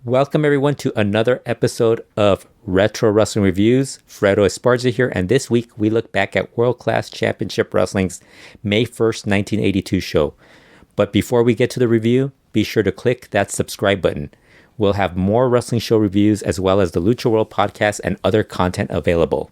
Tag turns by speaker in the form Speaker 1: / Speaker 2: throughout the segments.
Speaker 1: Welcome everyone to another episode of Retro Wrestling Reviews. Fredo Esparza here, and this week we look back at World Class Championship Wrestling's May 1st, 1982 show. But before we get to the review, be sure to click that subscribe button. We'll have more wrestling show reviews as well as the Lucha World podcast and other content available.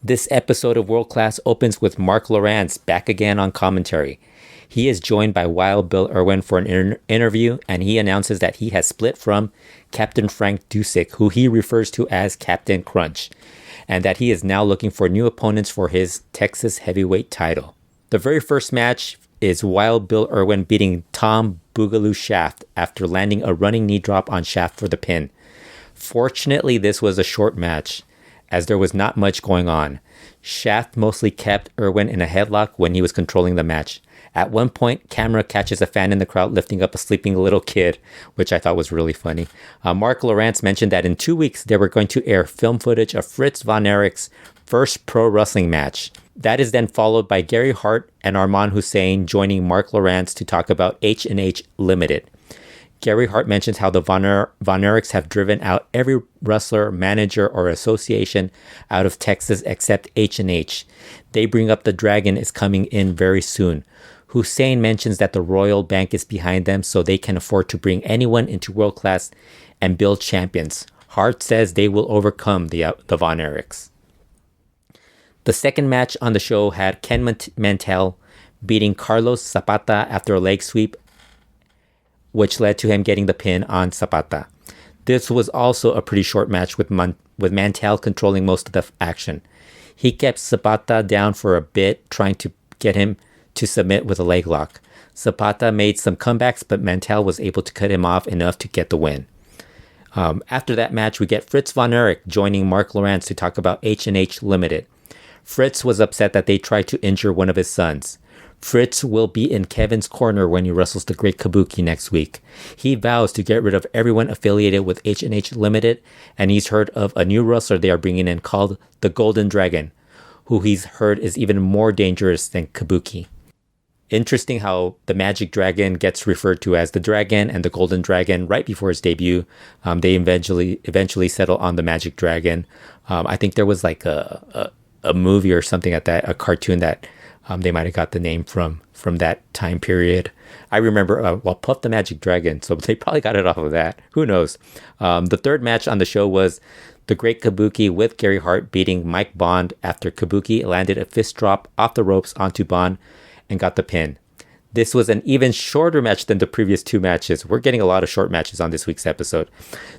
Speaker 1: This episode of World Class opens with Mark Lowrance back again on commentary. He is joined by Wild Bill Irwin for an interview, and he announces that he has split from Captain Frank Dusek, who he refers to as Captain Crunch, and that he is now looking for new opponents for his Texas Heavyweight title. The very first match is Wild Bill Irwin beating Tom Boogaloo Shaft after landing a running knee drop on Shaft for the pin. Fortunately, this was a short match, as there was not much going on. Shaft mostly kept Irwin in a headlock when he was controlling the match. At one point, camera catches a fan in the crowd lifting up a sleeping little kid, which I thought was really funny. Mark Lowrance mentioned that in 2 weeks, they were going to air film footage of Fritz Von Erich's first pro wrestling match. That is then followed by Gary Hart and Arman Hussein joining Mark Lowrance to talk about H&H Limited. Gary Hart mentions how the Von Erichs have driven out every wrestler, manager, or association out of Texas except H&H. They bring up the Dragon is coming in very soon. Hussein mentions that the Royal Bank is behind them, so they can afford to bring anyone into World Class and build champions. Hart says they will overcome the Von Erichs. The second match on the show had Ken Mantell beating Carlos Zapata after a leg sweep, which led to him getting the pin on Zapata. This was also a pretty short match with Mantell controlling most of the action. He kept Zapata down for a bit, trying to get him to submit with a leg lock. Zapata made some comebacks, but Mantell was able to cut him off enough to get the win. After that match, we get Fritz Von Erich joining Mark Lowrance to talk about H&H Limited. Fritz was upset that they tried to injure one of his sons. Fritz will be in Kevin's corner when he wrestles the Great Kabuki next week. He vows to get rid of everyone affiliated with H&H Limited, and he's heard of a new wrestler they are bringing in called the Golden Dragon, who he's heard is even more dangerous than Kabuki. Interesting how the Magic Dragon gets referred to as the Dragon and the Golden Dragon right before his debut. They eventually settle on the Magic Dragon. I think there was like a movie or something at that, a cartoon that they might have got the name from that time period. I remember, Puff the Magic Dragon, so they probably got it off of that. Who knows? The third match on the show was the Great Kabuki with Gary Hart beating Mike Bond after Kabuki landed a fist drop off the ropes onto Bond and got the pin. This was an even shorter match than the previous two matches. We're getting a lot of short matches on this week's episode.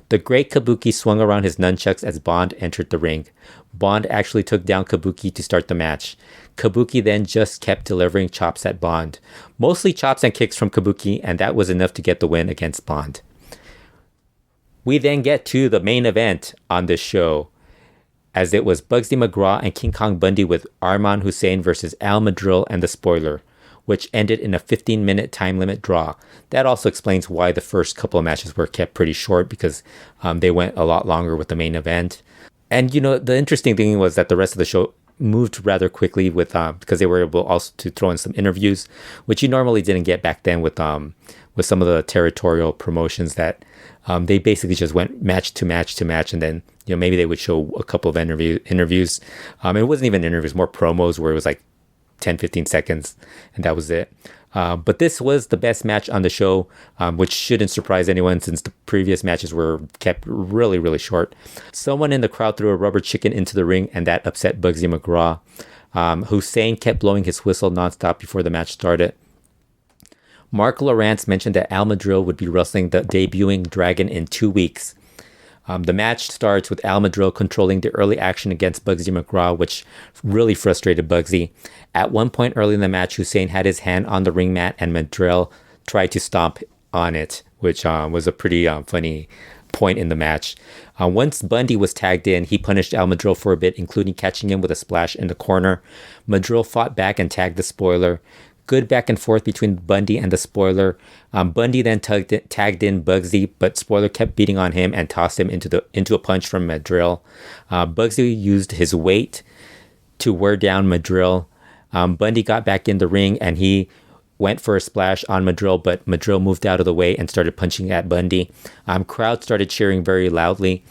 Speaker 1: The Great Kabuki swung around his nunchucks as Bond entered the ring. Bond actually took down Kabuki to start the match. Kabuki then just kept delivering chops at Bond. Mostly chops and kicks from Kabuki, and that was enough to get the win against Bond. We then get to the main event on this show, as it was Bugsy McGraw and King Kong Bundy with Arman Hussein versus Al Madril and the Spoiler, which ended in a 15-minute time limit draw. That also explains why the first couple of matches were kept pretty short, because they went a lot longer with the main event. And, the interesting thing was that the rest of the show moved rather quickly with because they were able also to throw in some interviews, which you normally didn't get back then with some of the territorial promotions that they basically just went match to match to match, and then maybe they would show a couple of interviews. It wasn't even interviews, more promos where it was like 10-15 seconds, and that was it. But this was the best match on the show, which shouldn't surprise anyone since the previous matches were kept really, really short. Someone in the crowd threw a rubber chicken into the ring, and that upset Bugsy McGraw. Hussein kept blowing his whistle nonstop before the match started. Mark Lowrance mentioned that Al Madril would be wrestling the debuting Dragon in 2 weeks. The match starts with Al Madril controlling the early action against Bugsy McGraw, which really frustrated Bugsy. At one point early in the match, Hussein had his hand on the ring mat and Madril tried to stomp on it, which was a pretty funny point in the match. Once Bundy was tagged in, he punished Al Madril for a bit, including catching him with a splash in the corner. Madril fought back and tagged the Spoiler. Good back and forth between Bundy and the Spoiler. Bundy then tagged in Bugsy, but Spoiler kept beating on him and tossed him into a punch from Madril. Bugsy used his weight to wear down Madril. Bundy got back in the ring, and he went for a splash on Madrill, but Madrill moved out of the way and started punching at Bundy. Crowd started cheering very loudly.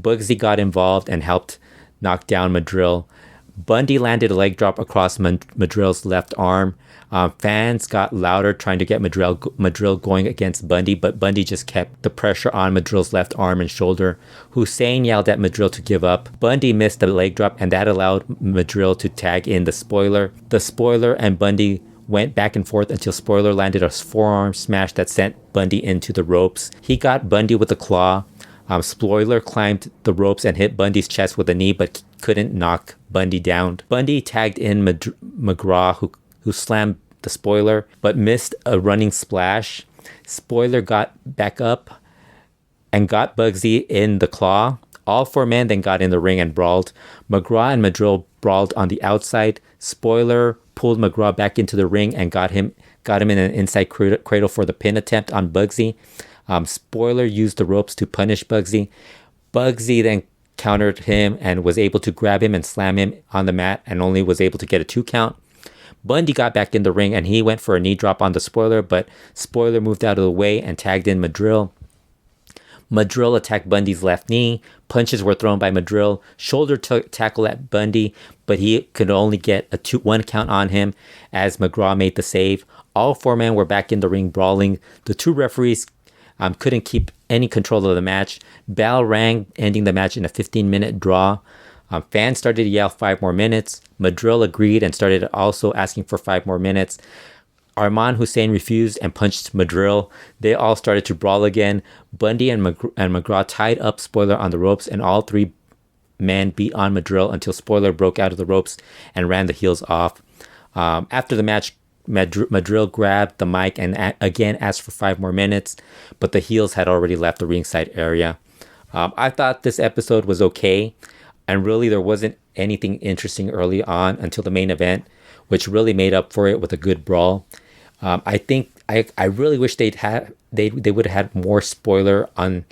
Speaker 1: Bugsy got involved and helped knock down Madrill. Bundy landed a leg drop across Madrill's left arm. Fans got louder trying to get Madrill going against Bundy, but Bundy just kept the pressure on Madrill's left arm and shoulder. Hussein yelled at Madrill to give up. Bundy missed the leg drop, and that allowed Madrill to tag in the Spoiler. The Spoiler and Bundy went back and forth until Spoiler landed a forearm smash that sent Bundy into the ropes. He got Bundy with a claw. Spoiler climbed the ropes and hit Bundy's chest with a knee, but couldn't knock Bundy down. Bundy tagged in McGraw, who slammed the Spoiler, but missed a running splash. Spoiler got back up and got Bugsy in the claw. All four men then got in the ring and brawled. McGraw and Madrill brawled on the outside. Spoiler pulled McGraw back into the ring and got him in an inside cradle for the pin attempt on Bugsy. Spoiler used the ropes to punish Bugsy. Bugsy then countered him and was able to grab him and slam him on the mat and only was able to get a 2 count. Bundy got back in the ring and he went for a knee drop on the Spoiler, but Spoiler moved out of the way and tagged in Madrill. Madrill attacked Bundy's left knee. Punches were thrown by Madrill. Shoulder tackle at Bundy, but he could only get a 1 count on him as McGraw made the save. All four men were back in the ring brawling. The 2 referees couldn't keep any control of the match. Bell rang, ending the match in a 15-minute draw. Fans started to yell 5 more minutes. Madrill agreed and started also asking for 5 more minutes. Arman Hussein refused and punched Madrill. They all started to brawl again. Bundy and McGraw tied up Spoiler on the ropes, and all 3 men beat on Madrill until Spoiler broke out of the ropes and ran the heels off. After the match, Madrill grabbed the mic and again asked for 5 more minutes, but the heels had already left the ringside area. I thought this episode was okay, and really there wasn't anything interesting early on until the main event, which really made up for it with a good brawl. I think I really wish they would have had more Spoiler on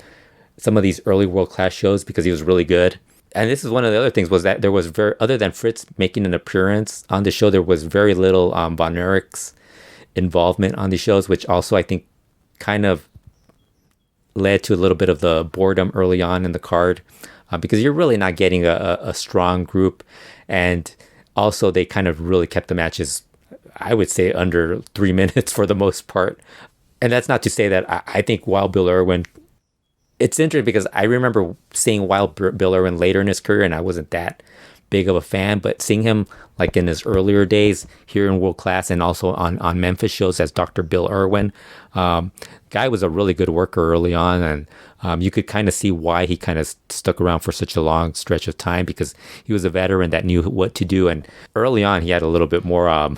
Speaker 1: some of these early World Class shows because he was really good. And this is one of the other things was that there was other than Fritz making an appearance on the show, there was very little Von Erich's involvement on the shows, which also I think kind of led to a little bit of the boredom early on in the card because you're really not getting a strong group. And also they kind of really kept the matches, I would say, under 3 minutes for the most part. And that's not to say that I think Wild Bill Irwin, it's interesting because I remember seeing Wild Bill Irwin later in his career and I wasn't that big of a fan, but seeing him like in his earlier days here in World Class and also on Memphis shows as Dr. Bill Irwin, guy was a really good worker early on, and you could kind of see why he kind of stuck around for such a long stretch of time because he was a veteran that knew what to do, and early on he had a little bit more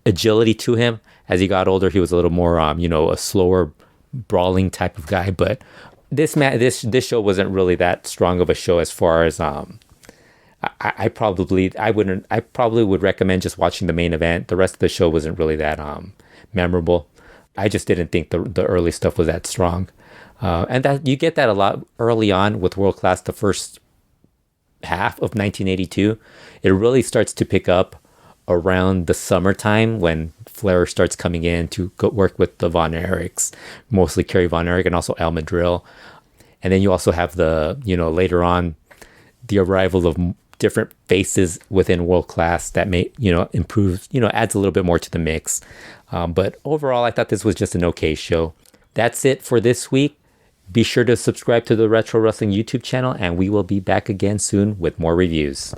Speaker 1: agility to him. As he got older, he was a little more a slower brawling type of guy, but this show wasn't really that strong of a show as far as I probably would recommend just watching the main event. The rest of the show wasn't really that memorable. I just didn't think the early stuff was that strong, and that you get that a lot early on with World Class. The first half of 1982, it really starts to pick up around the summertime when Flair starts coming in to go work with the Von Erichs, mostly Kerry Von Erich and also Al Madrill. And then you also have later on the arrival of different faces within World Class that may, improve, adds a little bit more to the mix. But overall, I thought this was just an okay show. That's it for this week. Be sure to subscribe to the Retro Wrestling YouTube channel, and we will be back again soon with more reviews.